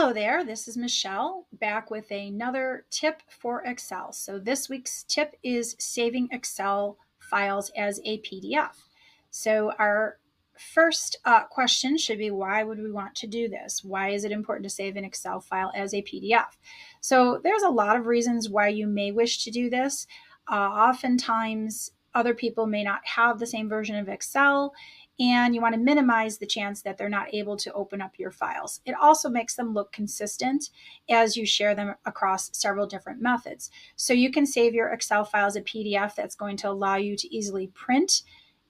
Hello there, this is Michelle back with another tip for Excel. So this week's tip is saving Excel files as a PDF. So our first question should be, why would we want to do this? Why is it important to save an Excel file as a PDF? So there's a lot of reasons why you may wish to do this. Oftentimes other people may not have the same version of Excel, and you want to minimize the chance that they're not able to open up your files. It also makes them look consistent as you share them across several different methods. So you can save your Excel files as a PDF that's going to allow you to easily print,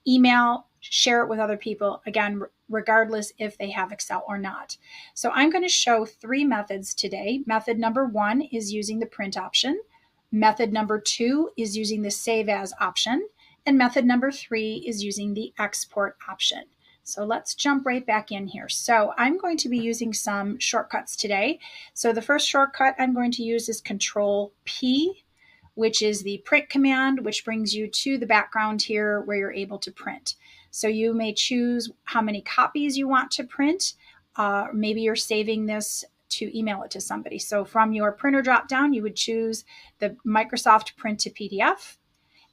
email, share it with other people, again, regardless if they have Excel or not. So I'm going to show three methods today. Method number one is using the print option. Method number two is using the save as option. And method number three is using the export option. So let's jump right back in here. So I'm going to be using some shortcuts today. So the first shortcut I'm going to use is Control P, which is the print command, which brings you to the background here where you're able to print. So you may choose how many copies you want to print. Maybe you're saving this to email it to somebody. So from your printer drop down, you would choose the Microsoft Print to PDF.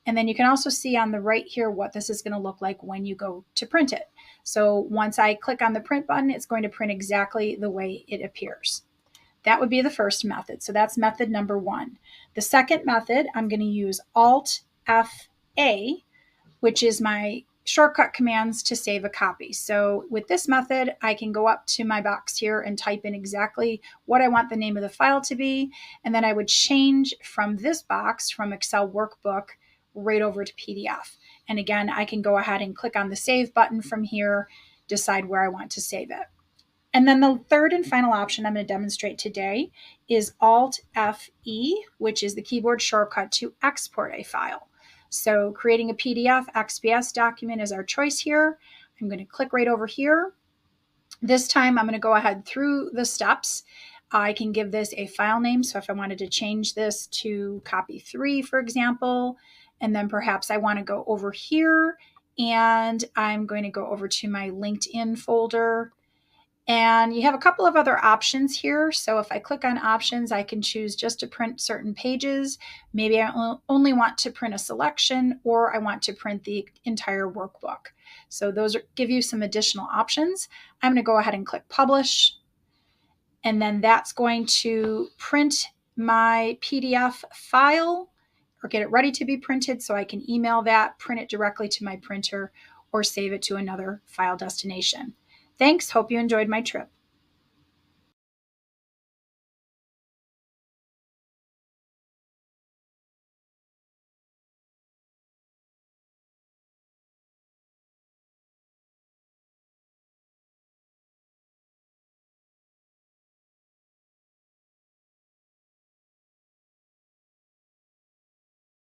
And then you can also see on the right here what this is going to look like when you go to print it. So once I click on the print button, it's going to print exactly the way it appears. That would be the first method. So that's method number one. The second method, I'm going to use Alt-F-A, which is my shortcut commands to save a copy. So with this method, I can go up to my box here and type in exactly what I want the name of the file to be. And then I would change from this box, from Excel Workbook, right over to PDF. And again, I can go ahead and click on the save button from here, decide where I want to save it. And then the third and final option I'm going to demonstrate today is Alt-F-E, which is the keyboard shortcut to export a file. So creating a PDF XPS document is our choice here. I'm going to click right over here. This time I'm going to go ahead through the steps. I can give this a file name. So if I wanted to change this to copy 3, for example, and then perhaps I want to go over here and I'm going to go over to my LinkedIn folder. And you have a couple of other options here. So if I click on options, I can choose just to print certain pages. Maybe I only want to print a selection, or I want to print the entire workbook. So those give you some additional options. I'm going to go ahead and click publish. And then that's going to print my PDF file or get it ready to be printed so I can email that, print it directly to my printer, or save it to another file destination. Thanks. Hope you enjoyed my trip.